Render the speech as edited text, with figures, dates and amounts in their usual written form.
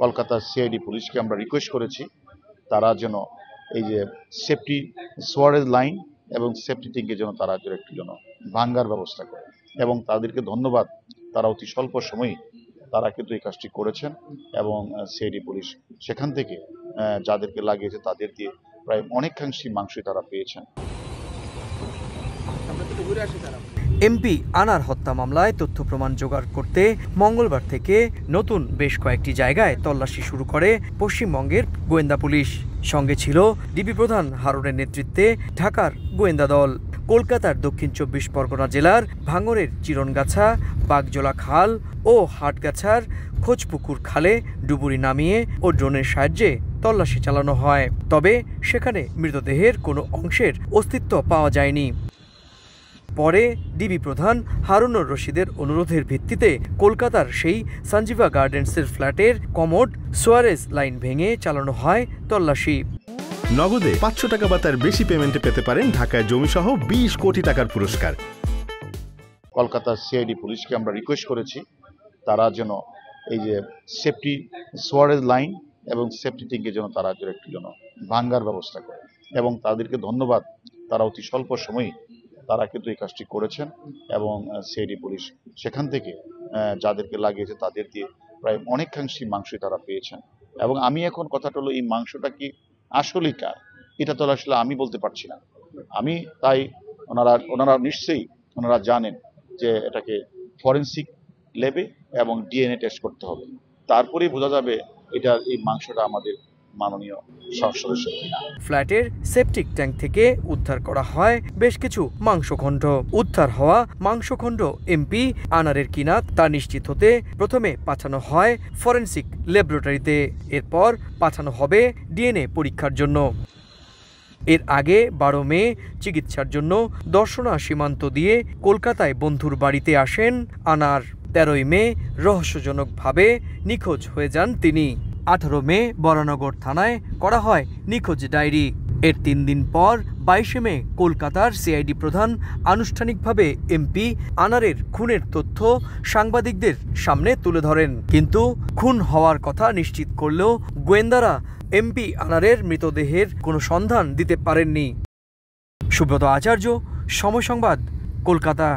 কলকাতার সিআইডি পুলিশকে আমরা রিকোয়েস্ট করেছি তারা যেন এই যে সেফটি সোয়ারেজ লাইন এবং সেফটি টিঙ্কে যেন তারা একটু যেন ভাঙ্গার ব্যবস্থা করে, এবং তাদেরকে ধন্যবাদ, তারা অতি স্বল্প সময়ই তারা কিন্তু এই কাজটি করেছেন এবং সিআইডি পুলিশ সেখান থেকে যাদেরকে লাগিয়েছে তাদের দিয়ে প্রায় অনেকাংশই মাংসই তারা পেয়েছেন। এমপি আনার হত্যা মামলায় তথ্য প্রমাণ জোগাড় করতে মঙ্গলবার থেকে নতুন বেশ কয়েকটি জায়গায় তল্লাশি শুরু করে পশ্চিমবঙ্গের গোয়েন্দা পুলিশ। সঙ্গে ছিল ডিবি প্রধান হারুনের নেতৃত্বে ঢাকার গোয়েন্দা দল। কলকাতার দক্ষিণ ২৪ পরগনা জেলার ভাঙড়ের চিরনগাছা, বাগজোলা খাল ও হাটগাছার খোঁজপুকুর খালে ডুবুরি নামিয়ে ও ড্রোনের সাহায্যে তল্লাশি চালানো হয়। তবে সেখানে মৃতদেহের কোনো অংশের অস্তিত্ব পাওয়া যায়নি। পরে ডিবি প্রধান হারুনুর রশিদের অনুরোধের ভিত্তিতে কলকাতার সেই সঞ্জীবা গার্ডেন্সের ফ্ল্যাটের কমোড সোয়ারেজ লাইন ভেঙে চালানো হয় তল্লাশি। নগদে ৫০০ টাকা বা তার বেশি পেমেন্টে পেতে পারেন ঢাকায় জমিসহ ২০ কোটি টাকার পুরস্কার। কলকাতার সিআইডি পুলিশকে আমরা রিকোয়েস্ট করেছি তারা যেন এই যে সেফটি সোয়ারেজ লাইন এবং সেফটি টিঙ্কে যেন তারা একটু যেন ভাঙ্গার ব্যবস্থা করে, এবং তাদেরকে ধন্যবাদ, তারা অতি স্বল্প সময়ই তারা কিন্তু এই কাজটি করেছেন এবং সিআইডি পুলিশ সেখান থেকে যাদেরকে লাগিয়েছে তাদের দিয়ে প্রায় অনেকাংশই মাংসই তারা পেয়েছেন। এবং আমি এখন কথাটা হলো এই মাংসটা কি আসলেই কার, এটা তো আসলে আমি বলতে পারছি না। আমি তাই ওনারা নিশ্চয়ই ওনারা জানেন যে এটাকে ফরেন্সিক ল্যাবে এবং ডিএনএ টেস্ট করতে হবে, তারপরেই বোঝা যাবে এটা এই মাংসটা আমাদের মাননীয় সংসদ সদস্য কিনা। ফ্ল্যাটের সেপটিক ট্যাঙ্ক থেকে উদ্ধার করা হয় বেশ কিছু মাংসখণ্ড। উদ্ধার হওয়া মাংসখণ্ড এমপি আনারের কিনা তা নিশ্চিত হতে প্রথমে পাঠানো হয় ফরেনসিক ল্যাবরেটরিতে, এরপর পাঠানো হবে ডিএনএ পরীক্ষার জন্য। এর আগে ১২ মে চিকিৎসার জন্য দর্শনা সীমান্ত দিয়ে কলকাতায় বন্ধুর বাড়িতে আসেন আনার। ১৩ মে রহস্যজনকভাবে নিখোঁজ হয়ে যান তিনি। ১৮ মে বরানগর থানায় করা হয় নিখোঁজ ডায়েরি। এর ৩ দিন পর ২২ মে কলকাতার সিআইডি প্রধান আনুষ্ঠানিকভাবে এমপি আনারের খুনের তথ্য সাংবাদিকদের সামনে তুলে ধরেন। কিন্তু খুন হওয়ার কথা নিশ্চিত করলেও গোয়েন্দারা এমপি আনারের মৃতদেহের কোনো সন্ধান দিতে পারেননি। সুব্রত আচার্য, সময় সংবাদ, কলকাতা।